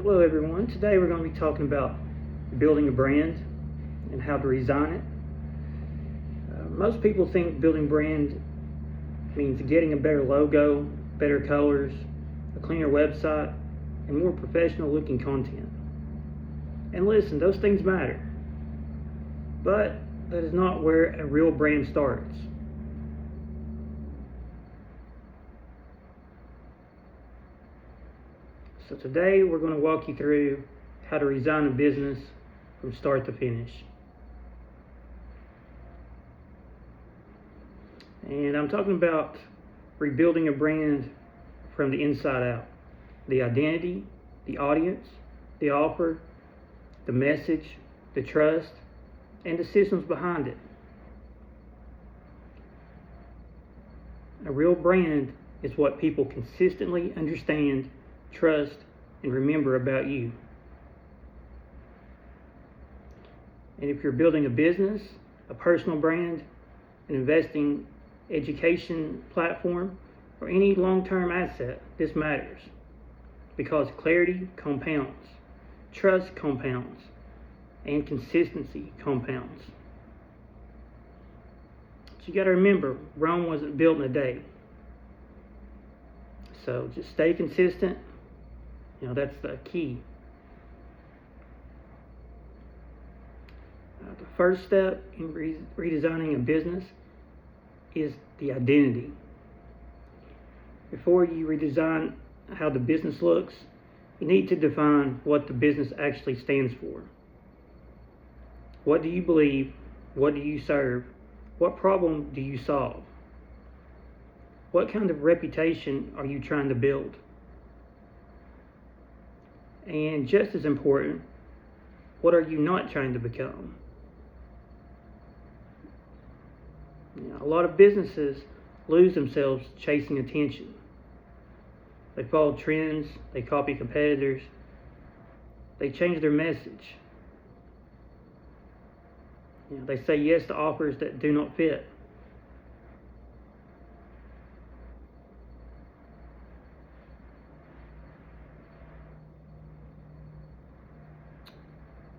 Hello everyone. Today we're going to be talking about building a brand and how to redesign it. Most people think building brand means getting a better logo, better colors, a cleaner website, and more professional looking content. And listen, those things matter. But that is not where a real brand starts. So today we're going to walk you through how to redesign a business from start to finish. And I'm talking about rebuilding a brand from the inside out. The identity, the audience, the offer, the message, the trust, and the systems behind it. A real brand is what people consistently understand, trust, and remember about you. And if you're building a business, a personal brand, an investing education platform, or any long-term asset, this matters because clarity compounds, trust compounds, and consistency compounds. So you got to remember, Rome wasn't built in a day. So just stay consistent. That's the key. The first step in redesigning a business is the identity. Before you redesign how the business looks, you need to define what the business actually stands for. What do you believe? What do you serve? What problem do you solve? What kind of reputation are you trying to build? And just as important, what are you not trying to become? A lot of businesses lose themselves chasing attention. They follow trends, they copy competitors, they change their message. They say yes to offers that do not fit.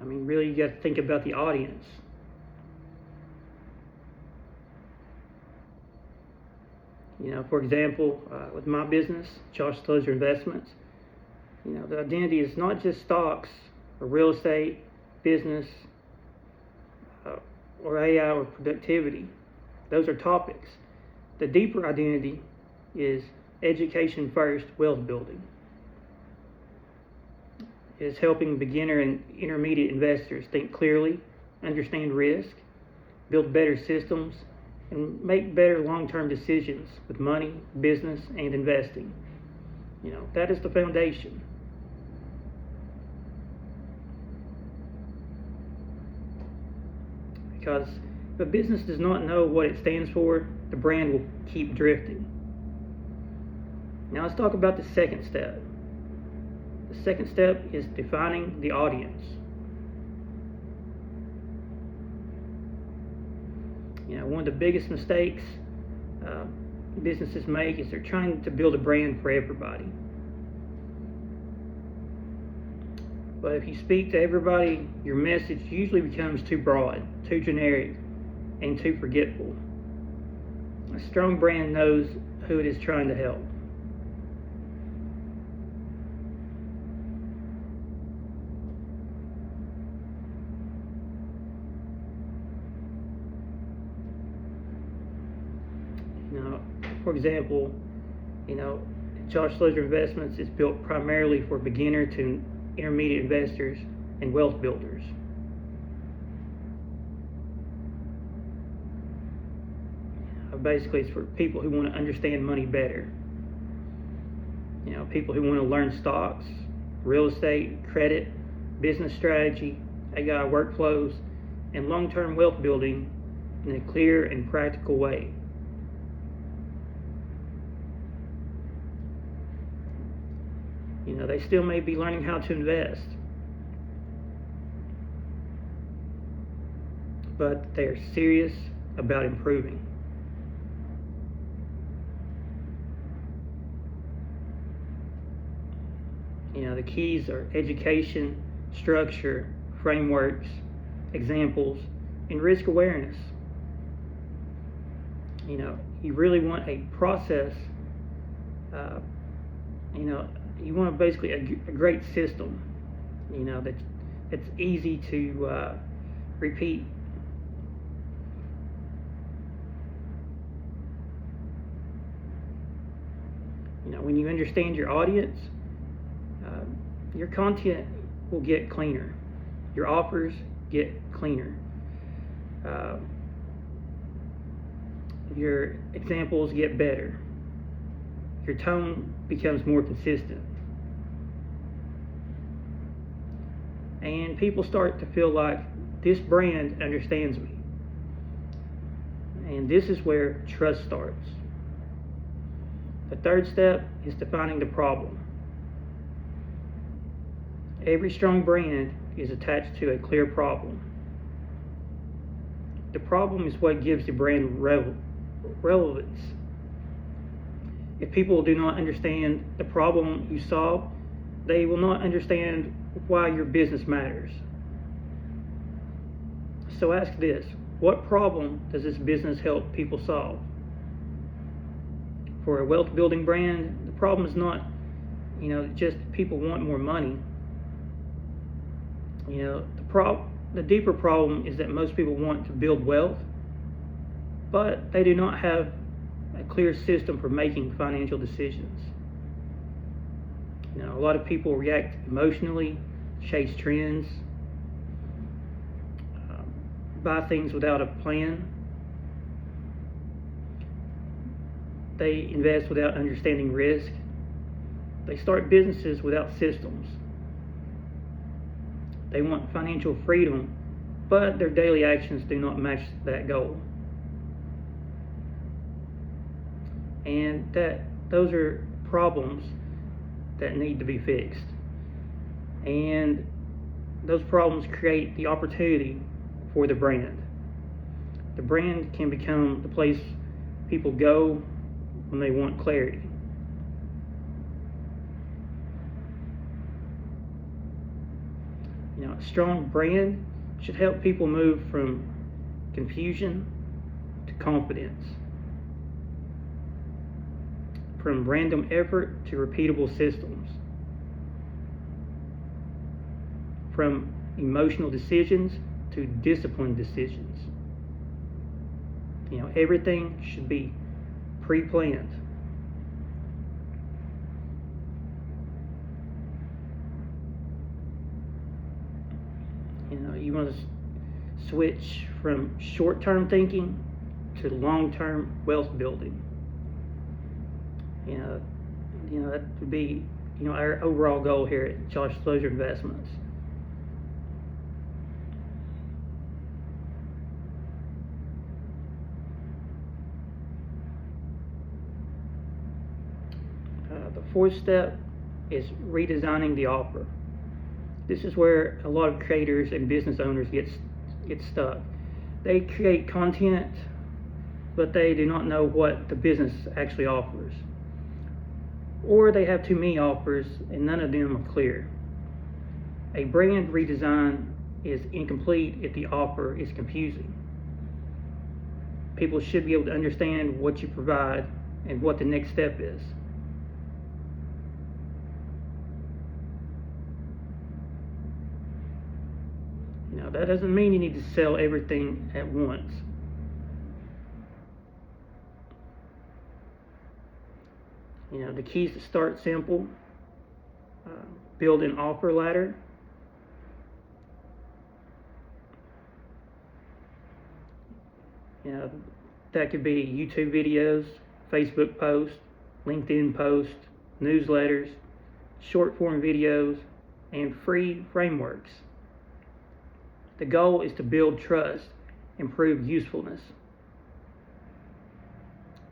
Really, you got to think about the audience. For example, with my business, DeLozier Investments, the identity is not just stocks or real estate, business, or AI or productivity. Those are topics. The deeper identity is education first, wealth building. Is helping beginner and intermediate investors think clearly, understand risk, build better systems, and make better long-term decisions with money, business, and investing. That is the foundation. Because if a business does not know what it stands for, the brand will keep drifting. Now let's talk about the second step. The second step is defining the audience. One of the biggest mistakes businesses make is they're trying to build a brand for everybody. But if you speak to everybody, your message usually becomes too broad, too generic, and too forgetful. A strong brand knows who it is trying to help. For example, DeLozier Investments is built primarily for beginner to intermediate investors and wealth builders. Basically, it's for people who want to understand money better. People who want to learn stocks, real estate, credit, business strategy, AI workflows, and long-term wealth building in a clear and practical way. They still may be learning how to invest, but they are serious about improving. The keys are education, structure, frameworks, examples, and risk awareness. You really want a process. You want basically a great system. That's easy to repeat. When you understand your audience, your content will get cleaner. Your offers get cleaner. Your examples get better. Your tone becomes more consistent. And people start to feel like this brand understands me. And this is where trust starts. The third step is defining the problem. Every strong brand is attached to a clear problem. The problem is what gives the brand relevance. If people do not understand the problem you solve, they will not understand why your business matters. So ask this: what problem does this business help people solve? For a wealth building brand, the problem is not, just people want more money. The deeper problem is that most people want to build wealth, but they do not have a clear system for making financial decisions. A lot of people react emotionally, chase trends, buy things without a plan. They invest without understanding risk. They start businesses without systems. They want financial freedom, but their daily actions do not match that goal. And those are problems that need to be fixed. And those problems create the opportunity for the brand. The brand can become the place people go when they want clarity. A strong brand should help people move from confusion to confidence, from random effort to repeatable systems, from emotional decisions to disciplined decisions. Everything should be pre-planned. You want to switch from short-term thinking to long-term wealth building. That would be, our overall goal here at DeLozier Investments. The fourth step is redesigning the offer. This is where a lot of creators and business owners get stuck. They create content, but they do not know what the business actually offers. Or they have too many offers and none of them are clear. A brand redesign is incomplete if the offer is confusing. People should be able to understand what you provide and what the next step is. That doesn't mean you need to sell everything at once. The keys to start simple. Build an offer ladder. That could be YouTube videos, Facebook posts, LinkedIn posts, newsletters, short form videos, and free frameworks. The goal is to build trust and prove usefulness.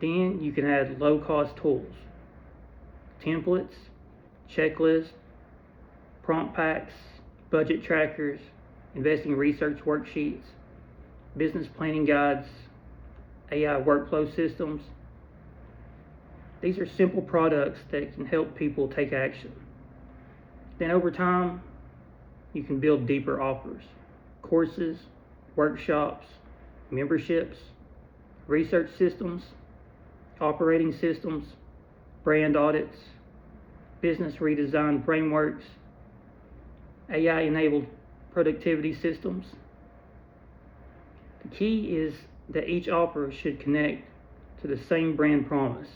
Then you can add low-cost tools, templates, checklists, prompt packs, budget trackers, investing research worksheets, business planning guides, AI workflow systems. These are simple products that can help people take action. Then over time, you can build deeper offers, courses, workshops, memberships, research systems, operating systems, brand audits, business redesign frameworks, AI-enabled productivity systems. The key is that each offer should connect to the same brand promise.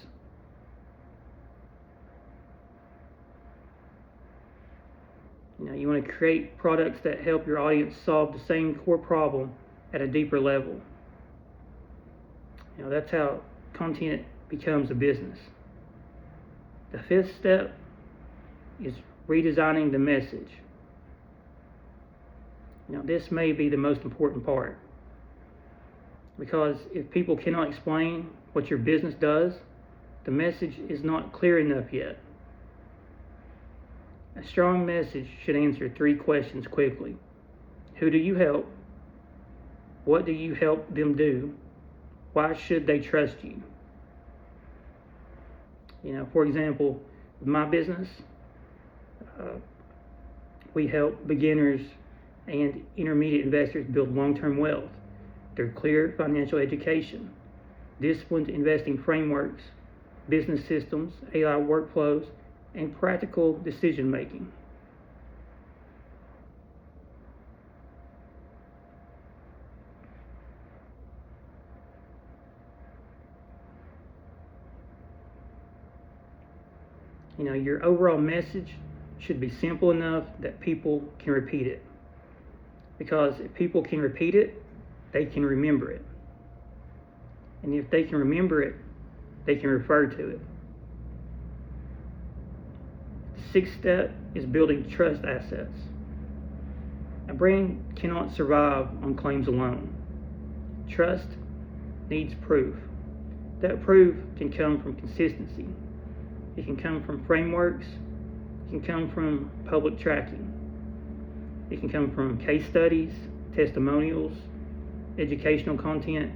You want to create products that help your audience solve the same core problem at a deeper level. That's how content becomes a business. The fifth step is redesigning the message. This may be the most important part, because if people cannot explain what your business does, the message is not clear enough yet. A strong message should answer 3 questions quickly. Who do you help? What do you help them do? Why should they trust you? For example, with my business, we help beginners and intermediate investors build long-term wealth through clear financial education, disciplined investing frameworks, business systems, AI workflows, and practical decision making. Your overall message should be simple enough that people can repeat it. Because if people can repeat it, they can remember it. And if they can remember it, they can refer to it. The 6th step is building trust assets. A brand cannot survive on claims alone. Trust needs proof. That proof can come from consistency. It can come from frameworks. It can come from public tracking. It can come from case studies, testimonials, educational content,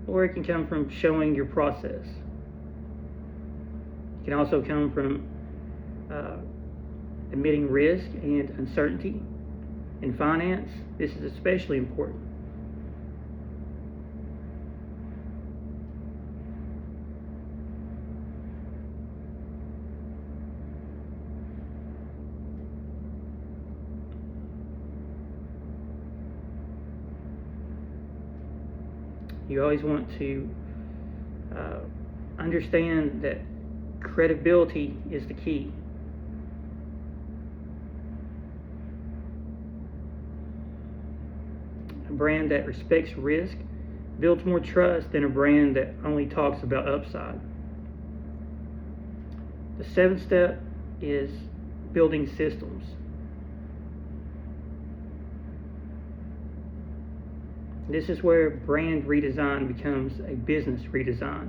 or it can come from showing your process. It can also come from admitting risk and uncertainty. In finance, this is especially important. You always want to understand that credibility is the key. A brand that respects risk builds more trust than a brand that only talks about upside. The 7th step is building systems. This is where brand redesign becomes a business redesign.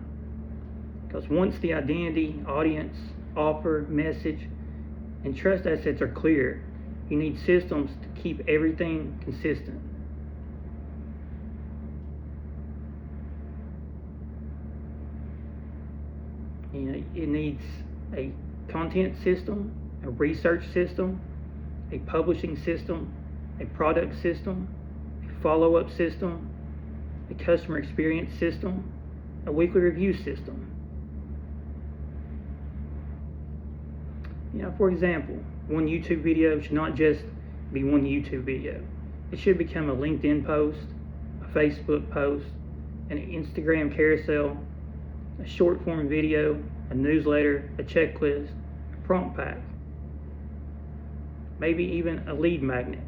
Because once the identity, audience, offer, message, and trust assets are clear, you need systems to keep everything consistent. It needs a content system, a research system, a publishing system, a product system, follow-up system, a customer experience system, a weekly review system. For example, one YouTube video should not just be one YouTube video. It should become a LinkedIn post, a Facebook post, an Instagram carousel, a short form video, a newsletter, a checklist, a prompt pack, maybe even a lead magnet.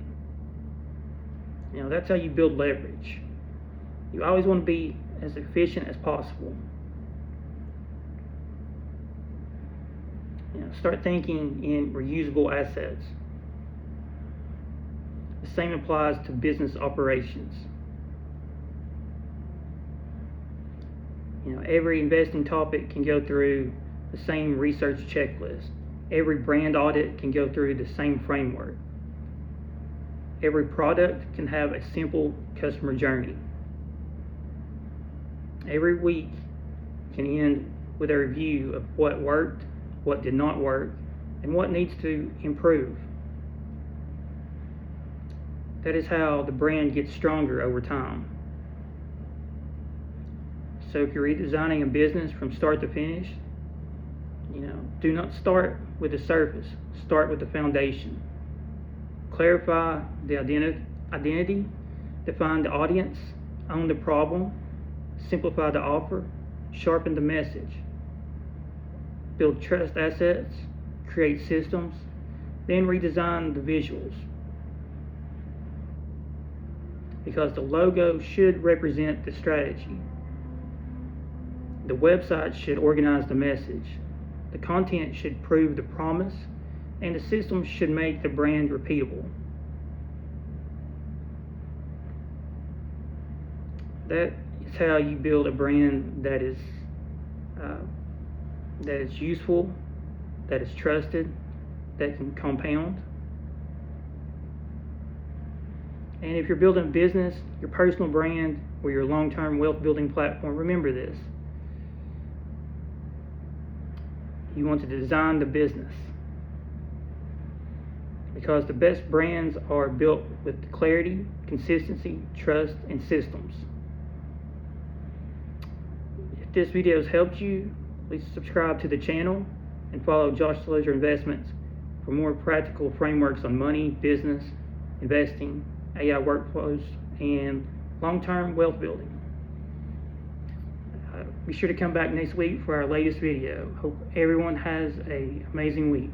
That's how you build leverage. You always want to be as efficient as possible. Start thinking in reusable assets. The same applies to business operations. Every investing topic can go through the same research checklist. Every brand audit can go through the same framework. Every product can have a simple customer journey. Every week can end with a review of what worked, what did not work, and what needs to improve. That is how the brand gets stronger over time. So if you're redesigning a business from start to finish, do not start with the surface. Start with the foundation. Clarify the identity, define the audience, own the problem, simplify the offer, sharpen the message, build trust assets, create systems, then redesign the visuals. Because the logo should represent the strategy. The website should organize the message. The content should prove the promise, and the system should make the brand repeatable. That is how you build a brand that is useful, that is trusted, that can compound. And if you're building a business, your personal brand, or your long-term wealth building platform, remember this. You want to design the business, because the best brands are built with clarity, consistency, trust, and systems. If this video has helped you, please subscribe to the channel and follow Josh DeLozier Investments for more practical frameworks on money, business, investing, AI workflows, and long-term wealth building. Be sure to come back next week for our latest video. Hope everyone has an amazing week.